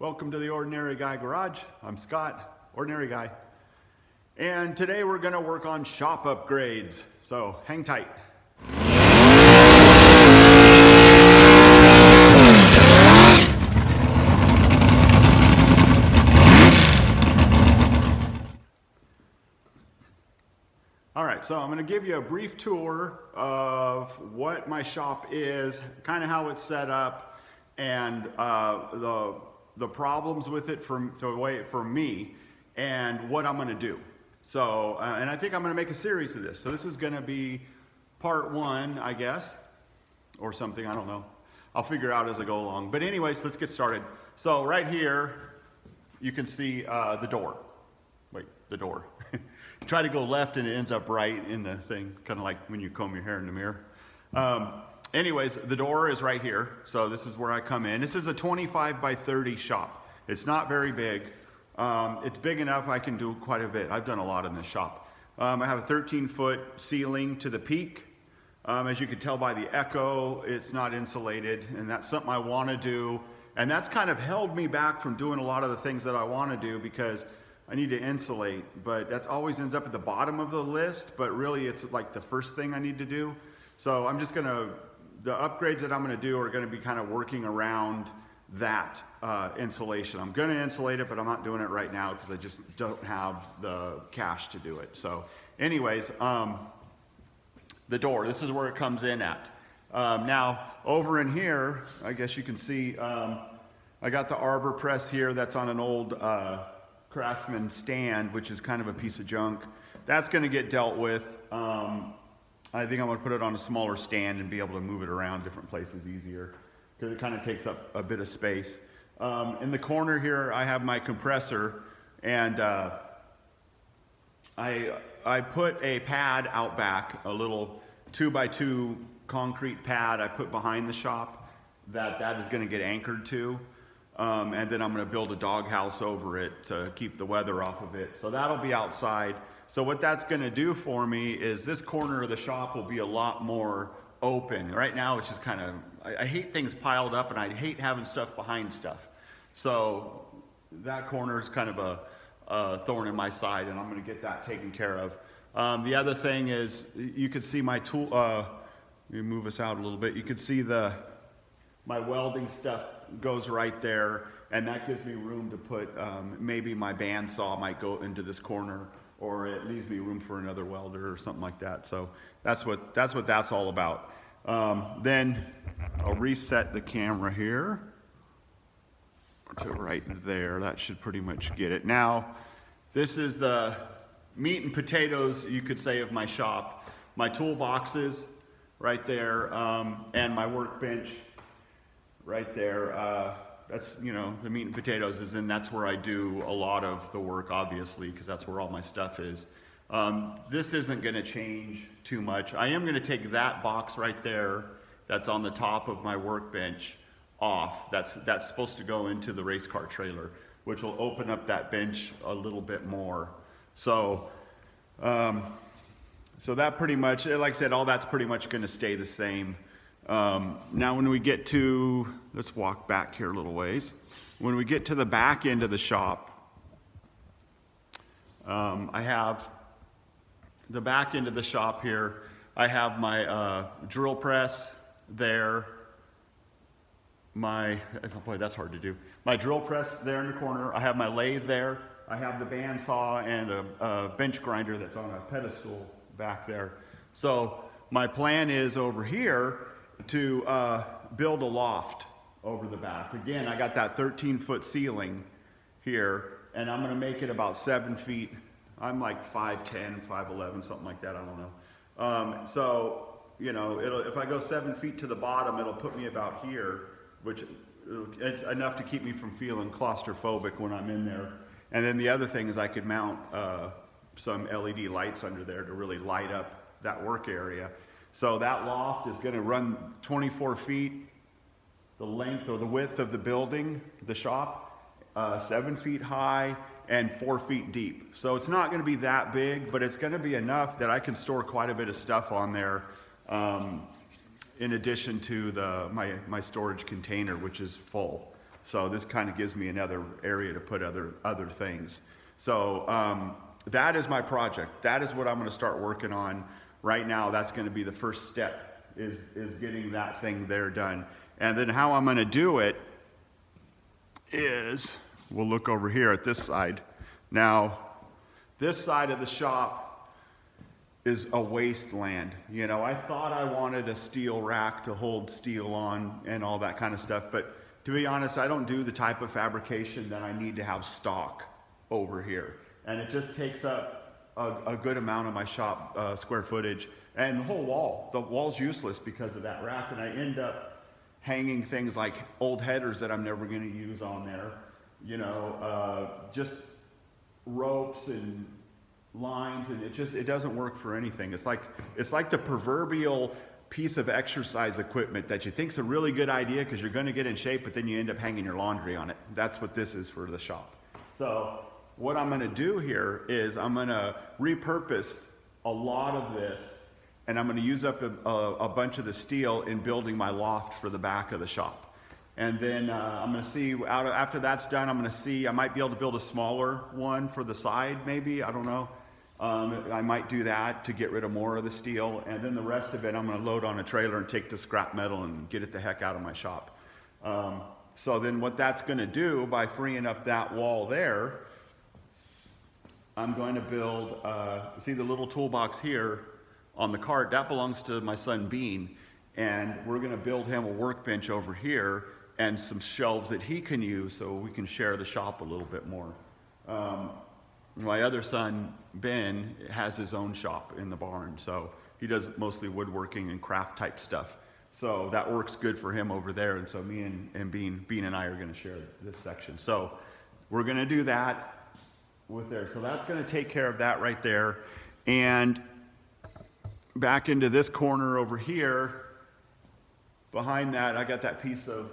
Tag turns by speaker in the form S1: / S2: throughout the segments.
S1: Welcome to the Ordinary Guy Garage. I'm Scott, Ordinary Guy. And today we're gonna work on shop upgrades. So hang tight. All right, so I'm gonna give you a brief tour of what my shop is, kind of how it's set up, and the problems with it for me, and what I'm gonna do. So, and I think I'm gonna make a series of this. So this is gonna be part one, I guess, or something, I don't know. I'll figure out as I go along. But anyways, let's get started. So right here, you can see the door. Wait, the door. Try to go left and it ends up right in the thing, kind of like when you comb your hair in the mirror. Anyways, the door is right here. So this is where I come in. This is a 25 by 30 shop. It's not very big. It's big enough I can do quite a bit. I've done a lot in this shop. I have a 13-foot ceiling to the peak. As you can tell by the echo, it's not insulated, and that's something I want to do. And that's kind of held me back from doing a lot of the things that I want to do because I need to insulate, but that always ends up at the bottom of the list, but really it's like the first thing I need to do. So I'm just gonna, the upgrades that I'm gonna do are gonna be kind of working around that insulation. I'm gonna insulate it, but I'm not doing it right now because I just don't have the cash to do it. So anyways, the door, this is where it comes in at. Now over in here, I guess you can see, I got the arbor press here that's on an old Craftsman stand, which is kind of a piece of junk. That's going to get dealt with. I think I'm going to put it on a smaller stand and be able to move it around different places easier because it kind of takes up a bit of space. In the corner here, I have my compressor, and I put a pad out back, a little 2x2 concrete pad I put behind the shop that is going to get anchored to. And then I'm going to build a doghouse over it to keep the weather off of it. So that'll be outside. So what that's going to do for me is this corner of the shop will be a lot more open. Right now it's just kind of, I hate things piled up and I hate having stuff behind stuff. So that corner is kind of a thorn in my side, and I'm going to get that taken care of. The other thing is you could see my tool, let me move us out a little bit. You could see my welding stuff goes right there, and that gives me room to put, maybe my bandsaw might go into this corner, or it leaves me room for another welder or something like that. So that's what that's all about. Then I'll reset the camera here to right there. That should pretty much get it. Now, this is the meat and potatoes, you could say, of my shop. My toolboxes right there, and my workbench right there. That's, you know, the meat and potatoes is in, that's where I do a lot of the work, obviously, because that's where all my stuff is. This isn't going to change too much. I am going to take that box right there that's on the top of my workbench off. That's supposed to go into the race car trailer, which will open up that bench a little bit more. So, so that pretty much, like I said, all that's pretty much going to stay the same. Now when we get to, let's walk back here a little ways. When we get to the back end of the shop, I have the back end of the shop here. I have my drill press there. Boy, that's hard to do. My drill press there in the corner. I have my lathe there. I have the bandsaw and a bench grinder that's on a pedestal back there. So my plan is over here to build a loft over the back. Again, I got that 13-foot ceiling here, and I'm gonna make it about 7 feet. I'm like 5'10", 5'11", something like that, I don't know. So, you know, if I go 7 feet to the bottom, it'll put me about here, which it's enough to keep me from feeling claustrophobic when I'm in there. And then the other thing is I could mount some LED lights under there to really light up that work area. So that loft is going to run 24 feet, the length or the width of the building, the shop, 7 feet high and 4 feet deep. So it's not going to be that big, but it's going to be enough that I can store quite a bit of stuff on there, in addition to my storage container, which is full. So this kind of gives me another area to put other things. So that is my project. That is what I'm going to start working on right now. That's going to be the first step, is getting that thing there done. And then how I'm going to do it is, we'll look over here at this side. Now, this side of the shop is a wasteland. You know, I thought I wanted a steel rack to hold steel on and all that kind of stuff, but to be honest, I don't do the type of fabrication that I need to have stock over here. And it just takes up a good amount of my shop square footage. And the whole wall, the wall's useless because of that rack, and I end up hanging things like old headers that I'm never going to use on there, you know, just ropes and lines, and it doesn't work for anything. It's like the proverbial piece of exercise equipment that you think's a really good idea because you're going to get in shape, but then you end up hanging your laundry on it. That's what this is for the shop. So what I'm going to do here is I'm going to repurpose a lot of this, and I'm going to use up a bunch of the steel in building my loft for the back of the shop. And then I'm going to see, after that's done, I'm going to see, I might be able to build a smaller one for the side, maybe, I don't know. I might do that to get rid of more of the steel, and then the rest of it I'm going to load on a trailer and take to scrap metal and get it the heck out of my shop. So then what that's going to do, by freeing up that wall there, I'm going to build, see the little toolbox here on the cart, that belongs to my son Bean, and we're going to build him a workbench over here and some shelves that he can use so we can share the shop a little bit more. My other son Ben has his own shop in the barn, so he does mostly woodworking and craft type stuff, so that works good for him over there. And so me and Bean and I are going to share this section, so we're going to do that with there. So that's going to take care of that right there. And back into this corner over here, behind that, I got that piece of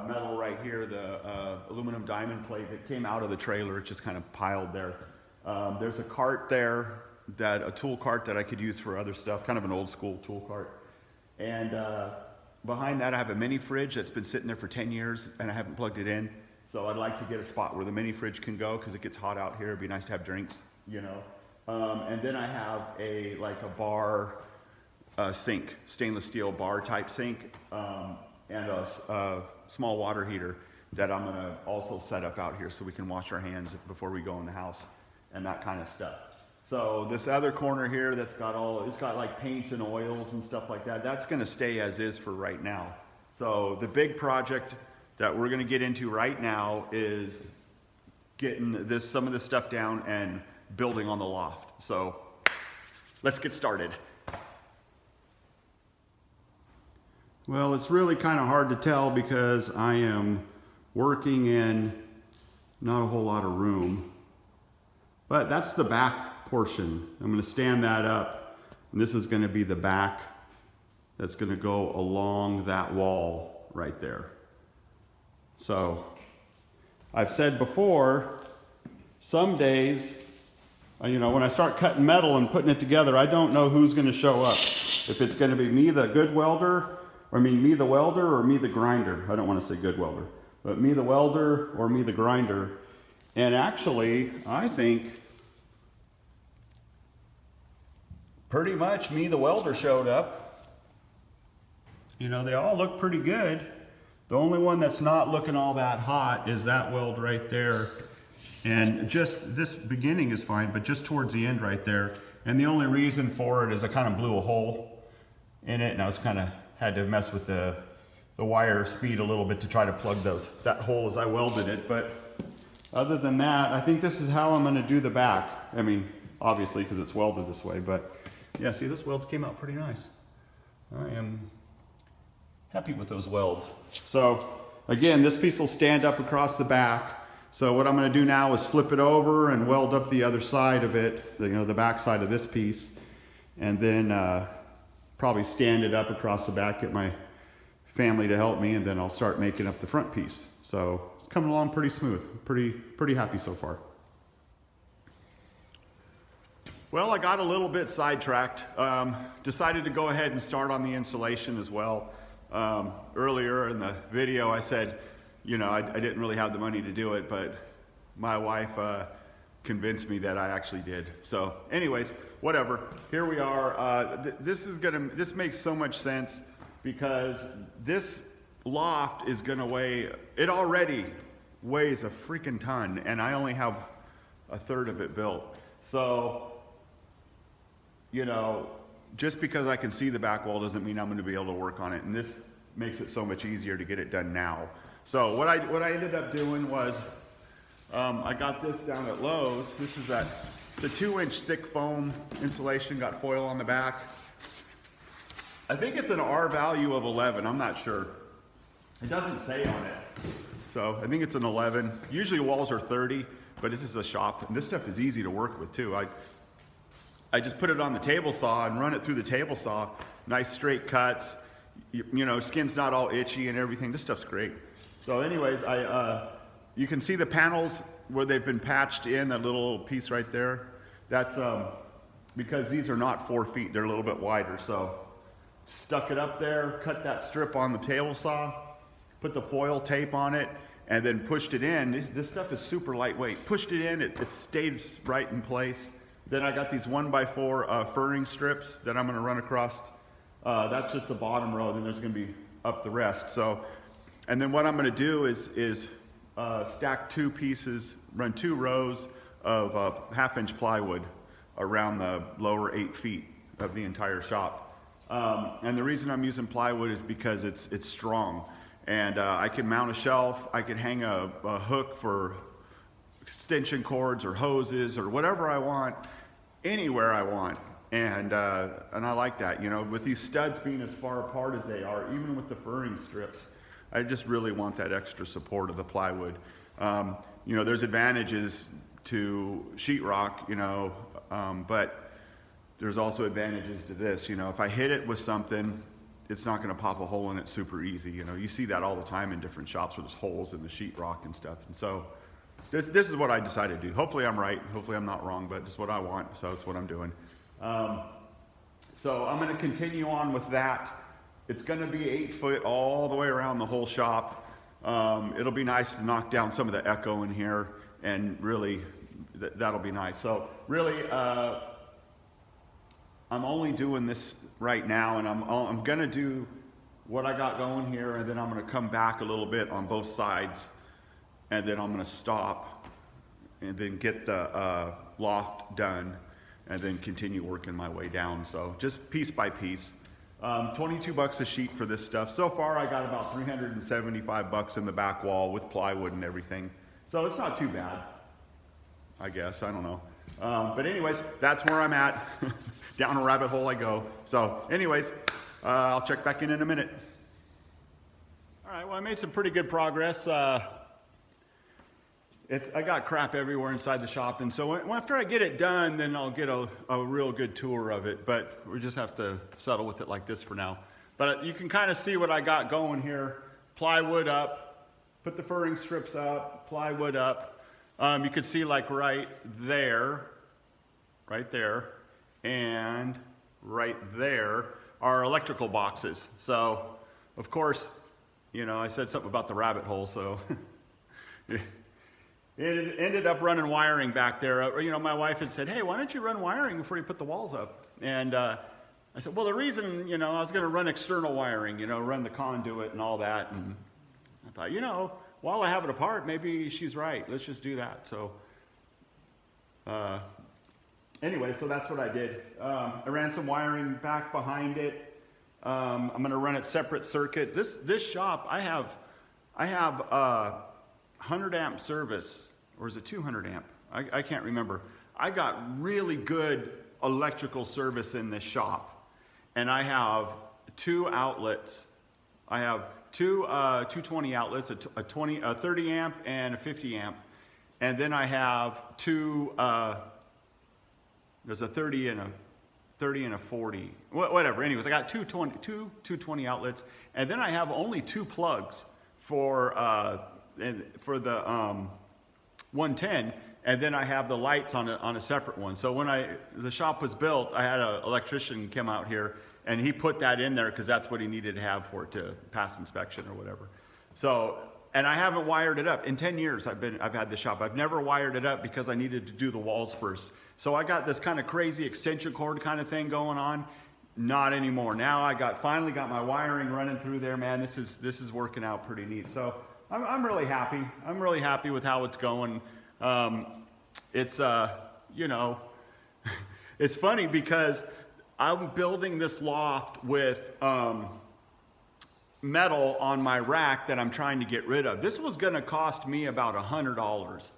S1: metal right here, the aluminum diamond plate that came out of the trailer. It's just kind of piled there. There's a cart there, a tool cart that I could use for other stuff, kind of an old school tool cart. And behind that, I have a mini fridge that's been sitting there for 10 years and I haven't plugged it in. So I'd like to get a spot where the mini fridge can go because it gets hot out here. It'd be nice to have drinks, you know. And then I have a bar sink, stainless steel bar type sink, and a small water heater that I'm gonna also set up out here so we can wash our hands before we go in the house and that kind of stuff. So this other corner here that's got it's got like paints and oils and stuff like that, that's gonna stay as is for right now. So the big project that we're gonna get into right now is getting some of this stuff down and building on the loft. So let's get started. Well, it's really kind of hard to tell because I am working in not a whole lot of room, but that's the back portion. I'm going to stand that up, and this is going to be the back that's going to go along that wall right there. So I've said before, some days, you know, when I start cutting metal and putting it together, I don't know who's going to show up. If it's going to be me, the good welder, me the welder, or me the grinder. I don't want to say good welder, but me the welder or me the grinder. And actually, I think pretty much me the welder showed up. You know, they all look pretty good. The only one that's not looking all that hot is that weld right there. And just this beginning is fine, but just towards the end right there. And the only reason for it is I kind of blew a hole in it, and I was had to mess with the wire speed a little bit to try to plug that hole as I welded it. But other than that, I think this is how I'm going to do the back. I mean, obviously because it's welded this way, but yeah, see, this weld came out pretty nice. I am happy with those welds. So again, this piece will stand up across the back. So what I'm going to do now is flip it over and weld up the other side of it, you know, the back side of this piece, and then probably stand it up across the back, get my family to help me, and then I'll start making up the front piece. So it's coming along pretty smooth. Pretty happy so far. Well, I got a little bit sidetracked. Decided to go ahead and start on the insulation as well. Earlier in the video I said, I didn't really have the money to do it, but my wife convinced me that I actually did. So anyways, whatever, here we are. This makes so much sense because this loft is gonna weigh, it already weighs a freaking ton, and I only have a third of it built. So, just because I can see the back wall doesn't mean I'm gonna be able to work on it, and this makes it so much easier to get it done now. So what I ended up doing was, I got this down at Lowe's. This is the 2-inch thick foam insulation, got foil on the back. I think it's an R value of 11, I'm not sure. It doesn't say on it. So I think it's an 11. Usually walls are 30, but this is a shop, and this stuff is easy to work with too. I just put it on the table saw and run it through the table saw. Nice straight cuts. Skin's not all itchy and everything. This stuff's great. So anyways, you can see the panels where they've been patched in, that little piece right there. That's because these are not 4 feet, they're a little bit wider. So stuck it up there, cut that strip on the table saw, put the foil tape on it, and then pushed it in. This stuff is super lightweight. Pushed it in, it stayed right in place. Then I got these 1x4 furring strips that I'm gonna run across. That's just the bottom row, then there's gonna be up the rest. So, and then what I'm gonna do is stack 2 pieces, run 2 rows of 1/2-inch plywood around the lower 8 feet of the entire shop. And the reason I'm using plywood is because it's strong. And I can mount a shelf, I can hang a hook for extension cords or hoses or whatever I want, anywhere I want. And I like that, with these studs being as far apart as they are, even with the furring strips, I just really want that extra support of the plywood. There's advantages to sheetrock, but there's also advantages to this. If I hit it with something, it's not going to pop a hole in it super easy. You see that all the time in different shops where there's holes in the sheetrock and stuff. And so this is what I decided to do. Hopefully I'm right. Hopefully I'm not wrong, but it's what I want. So it's what I'm doing. So I'm going to continue on with that. It's going to be 8 foot all the way around the whole shop. It'll be nice to knock down some of the echo in here, and really that'll be nice. So really, I'm only doing this right now, and I'm gonna do what I got going here, and then I'm gonna come back a little bit on both sides, and then I'm gonna stop and then get the loft done, and then continue working my way down. So just piece by piece. 22 bucks a sheet for this stuff. So far I got about 375 bucks in the back wall with plywood and everything. So it's not too bad, I guess, I don't know. But anyways, that's where I'm at. Down a rabbit hole I go. So anyways, I'll check back in a minute. All right, well, I made some pretty good progress. I got crap everywhere inside the shop, and so after I get it done, then I'll get a real good tour of it, but we just have to settle with it like this for now. But you can kind of see what I got going here. Plywood up, put the furring strips up, plywood up. You can see like right there, and right there are electrical boxes. So, of course, I said something about the rabbit hole, so it ended up running wiring back there. My wife had said, hey, why don't you run wiring before you put the walls up? And I said, well, the reason, I was going to run external wiring, run the conduit and all that. And I thought, while I have it apart, maybe she's right. Let's just do that. So anyway, so that's what I did. I ran some wiring back behind it. I'm going to run it separate circuit. This shop, I have 100 amp service, or is it 200 amp? I can't remember. I got really good electrical service in this shop, and I have 2 outlets. I have two 220 outlets, a 30 amp and a 50 amp, and then I have 2. There's a 30 and a 40, whatever. Anyways, I got two 220 outlets, and then I have only 2 plugs for the 110, and then I have the lights on a separate one. So when the shop was built, I had an electrician come out here, and he put that in there because that's what he needed to have for it to pass inspection or whatever. So and I haven't wired it up. In 10 years I've had this shop. I've never wired it up because I needed to do the walls first. So I got this kind of crazy extension cord kind of thing going on. Not anymore. Now I finally got my wiring running through there, man. This is working out pretty neat. So I'm really happy. I'm really happy with how it's going. It's you know, it's funny because I'm building this loft with metal on my rack that I'm trying to get rid of. This was going to cost me about $100,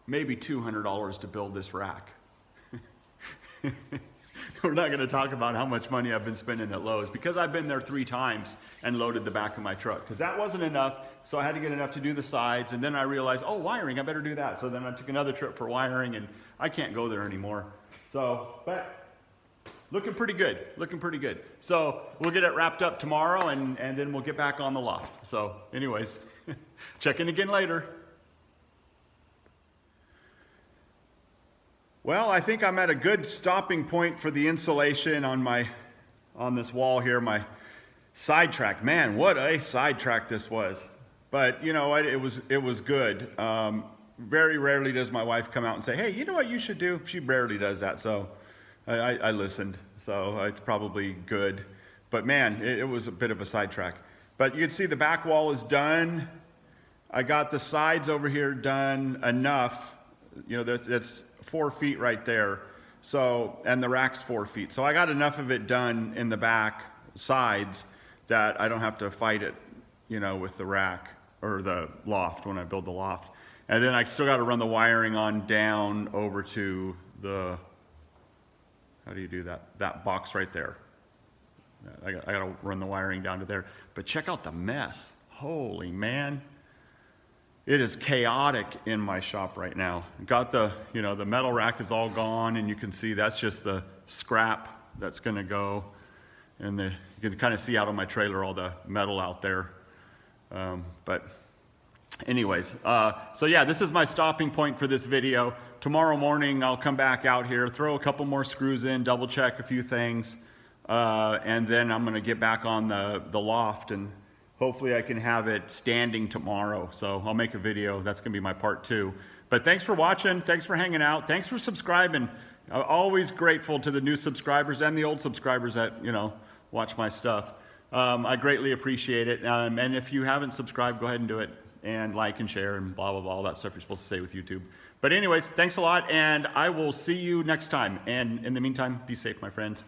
S1: maybe $200 to build this rack. We're not going to talk about how much money I've been spending at Lowe's because I've been there 3 times and loaded the back of my truck because that wasn't enough. So I had to get enough to do the sides, and then I realized, oh, wiring, I better do that. So then I took another trip for wiring, and I can't go there anymore. So, but looking pretty good, looking pretty good. So we'll get it wrapped up tomorrow, and then we'll get back on the loft. So anyways, check in again later. Well, I think I'm at a good stopping point for the insulation on this wall here, my sidetrack. Man, what a sidetrack this was. But you know what, it was good. Very rarely does my wife come out and say, hey, you know what you should do? She rarely does that, so I listened. So it's probably good. But man, it was a bit of a sidetrack. But you can see the back wall is done. I got the sides over here done enough. You know, that's 4 feet right there. So, and the rack's 4 feet. So I got enough of it done in the back sides that I don't have to fight it, you know, with the rack or the loft when I build the loft. And then I still got to run the wiring on down over to the, how do you do that? That box right there. I got to run the wiring down to there. But check out the mess. Holy man. It is chaotic in my shop right now. Got the, you know, the metal rack is all gone, and you can see that's just the scrap that's going to go. And you can kind of see out of my trailer all the metal out there. But anyways, so yeah, this is my stopping point for this video. Tomorrow morning, I'll come back out here, throw a couple more screws in, double check a few things, and then I'm going to get back on the loft, and hopefully I can have it standing tomorrow. So I'll make a video. That's going to be my part 2. But thanks for watching. Thanks for hanging out. Thanks for subscribing. I'm always grateful to the new subscribers and the old subscribers that, you know, watch my stuff. I greatly appreciate it. And if you haven't subscribed, go ahead and do it. And like and share and blah, blah, blah, all that stuff you're supposed to say with YouTube. But anyways, thanks a lot, and I will see you next time. And in the meantime, be safe, my friends.